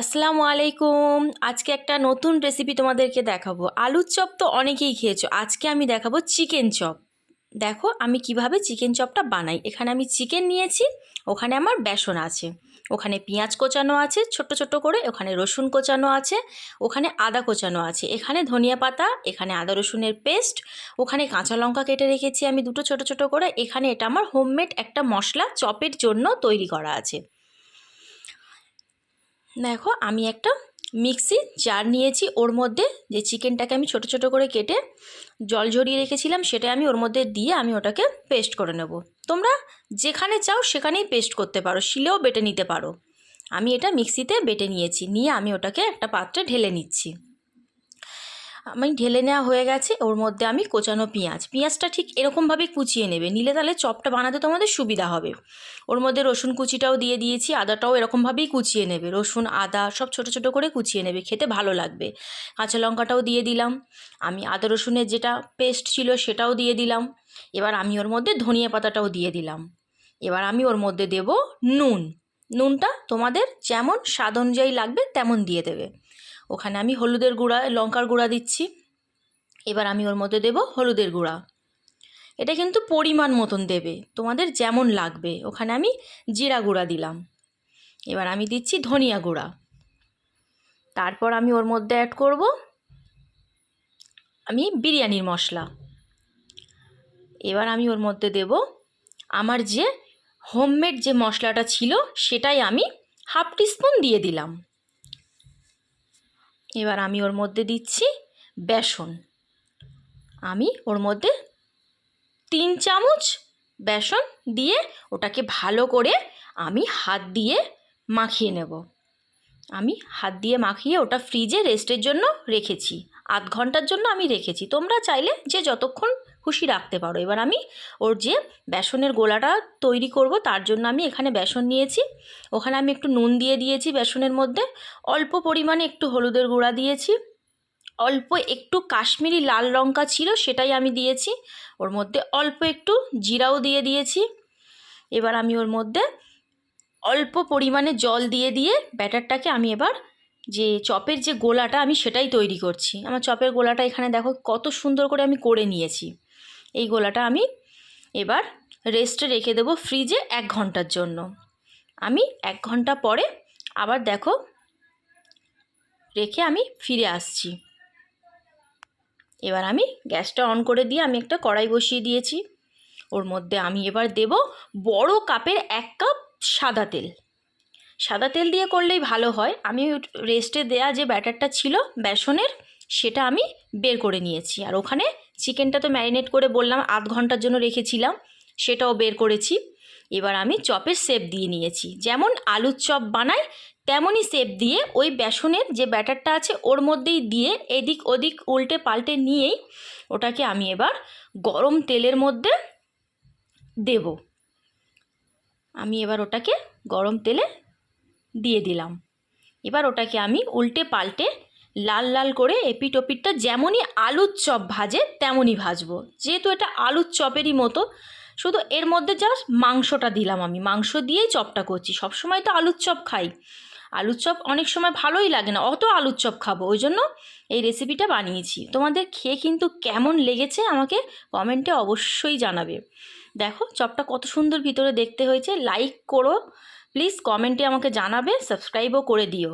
আসসালামু আলাইকুম। আজকে একটা নতুন রেসিপি তোমাদেরকে দেখাবো। আলুর চপ তো অনেকেই খেয়েছো, আজকে আমি দেখাবো চিকেন চপ। দেখো আমি কিভাবে চিকেন চপটা বানাই। এখানে আমি চিকেন নিয়েছি, ওখানে আমার বেসন আছে, ওখানে পেঁয়াজ কোচানো আছে ছোট্ট ছোট্ট করে, ওখানে রসুন কোচানো আছে, ওখানে আদা কোচানো আছে, এখানে ধনিয়া পাতা, এখানে আদা রসুনের পেস্ট, ওখানে কাঁচা লঙ্কা কেটে রেখেছি আমি দুটো ছোট ছোট করে। এখানে এটা আমার হোমমেড একটা মশলা চপের জন্য তৈরি করা আছে। দেখো আমি একটা মিক্সি জার নিয়েছি, ওর মধ্যে যে চিকেনটাকে আমি ছোট ছোট করে কেটে জল ঝরিয়ে রেখেছিলাম সেটা আমি ওর মধ্যে দিয়ে আমি ওটাকে পেস্ট করে নেব। তোমরা যেখানে চাও সেখানেই পেস্ট করতে পারো, শিলেও বেটে নিতে পারো। আমি এটা মিক্সিতে বেটে নিয়েছি, নিয়ে আমি ওটাকে একটা পাত্রে ঢেলে নিচ্ছি। আমি ঢেলে নেওয়া হয়ে গেছে। ওর মধ্যে আমি কোচানো পেঁয়াজটা ঠিক এরকমভাবেই কুচিয়ে নেবে, নিলে তাহলে চপটা বানাতে তোমাদের সুবিধা হবে। ওর মধ্যে রসুন কুচিটাও দিয়ে দিয়েছি, আদাটাও এরকমভাবেই কুচিয়ে নেবে, রসুন আদা সব ছোট ছোট করে কুচিয়ে নেবে, খেতে ভালো লাগবে। কাঁচা লঙ্কাটাও দিয়ে দিলাম, আমি আদা রসুনের যেটা পেস্ট ছিল সেটাও দিয়ে দিলাম। এবার আমি ওর মধ্যে ধনিয়া পাতাটাও দিয়ে দিলাম। এবার আমি ওর মধ্যে দেব নুনটা তোমাদের যেমন স্বাদ অনুযায়ী লাগবে তেমন দিয়ে দেবে। ওখানে আমি হলুদের গুঁড়া লঙ্কার গুঁড়া দিচ্ছি। এবার আমি ওর মধ্যে দেব হলুদের গুঁড়া, এটা কিন্তু পরিমাণ মতন দেবে, তোমাদের যেমন লাগবে। ওখানে আমি জিরা গুঁড়া দিলাম। এবার আমি দিচ্ছি ধনিয়া গুঁড়া। তারপর আমি ওর মধ্যে অ্যাড করব আমি বিরিয়ানির মশলা। এবার আমি ওর মধ্যে দেব আমার যে হোমমেড যে মশলাটা ছিল সেটাই আমি হাফ টিস্পুন দিয়ে দিলাম। এবার আমি ওর মধ্যে দিচ্ছি বেসন। আমি ওর মধ্যে 3 চামচ বেসন দিয়ে ওটাকে ভালো করে আমি হাত দিয়ে মাখিয়ে নেব। আমি হাত দিয়ে মাখিয়ে ওটা ফ্রিজে রেস্টের জন্য রেখেছি, আধ ঘন্টার জন্য আমি রেখেছি। তোমরা চাইলে যে যতক্ষণ খুশি রাখতে পারো। এবার আমি ওর যে বেসনের গোলাটা তৈরি করব তার জন্য আমি এখানে বেসন নিয়েছি, ওখানে আমি একটু নুন দিয়ে দিয়েছি বেসনের মধ্যে, অল্প পরিমাণে একটু হলুদের গুঁড়া দিয়েছি, অল্প একটু কাশ্মীরি লাল লঙ্কা ছিল সেটাই আমি দিয়েছি, ওর মধ্যে অল্প একটু জিরাও দিয়ে দিয়েছি। এবার আমি ওর মধ্যে অল্প পরিমাণে জল দিয়ে ব্যাটারটাকে আমি এবার যে চপের যে গোলাটা আমি সেটাই তৈরি করছি। আমার চপের গোলাটা এখানে দেখো কত সুন্দর করে আমি করে নিয়েছি। এই গোলাটা আমি এবার রেস্টে রেখে দেবো ফ্রিজে 1 ঘন্টার জন্য। আমি 1 ঘন্টা পরে আবার দেখো রেখে আমি ফিরে আসছি। এবার আমি গ্যাসটা অন করে দিয়ে আমি একটা কড়াই বসিয়ে দিয়েছি। ওর মধ্যে আমি এবার দেব বড় কাপের 1 কাপ সাদা তেল। সাদা তেল দিয়ে করলেই ভালো হয়। আমি রেস্টে দেয়া যে ব্যাটারটা ছিল বেসনের সেটা আমি বের করে নিয়েছি, আর ওখানে চিকেনটা তো ম্যারিনেট করে বললাম আধ ঘন্টার জন্য রেখেছিলাম, সেটাও বের করেছি। এবার আমি চপের শেপ দিয়ে নিয়েছি, যেমন আলুর চপ বানাই তেমনই শেপ দিয়ে ওই বেসনের যে ব্যাটারটা আছে ওর মধ্যেই দিয়ে এদিক ওদিক উল্টে পাল্টে নিয়েই ওটাকে আমি এবার গরম তেলের মধ্যে দেব। আমি এবার ওটাকে গরম তেলে দিয়ে দিলাম। এবার ওটাকে আমি উল্টে পাল্টে লাল লাল করে এপিট ওপিটটা যেমনই আলুর চপ ভাজে তেমনই ভাজবো। যেহেতু এটা আলুর চপেরই মতো, শুধু এর মধ্যে জাস্ট মাংসটা দিলাম, আমি মাংস দিয়েই চপটা করছি। সবসময় তো আলুর চপ খাই, আলুর চপ অনেক সময় ভালোই লাগে না, অত আলুর চপ খাবো, ওই জন্য এই রেসিপিটা বানিয়েছি। তোমাদের খেয়ে কিন্তু কেমন লেগেছে আমাকে কমেন্টে অবশ্যই জানাবে। দেখো চপটা কত সুন্দর ভিতরে দেখতে হয়েছে। লাইক করো প্লিজ, কমেন্টে আমাকে জানাবে, সাবস্ক্রাইবও করে দিও।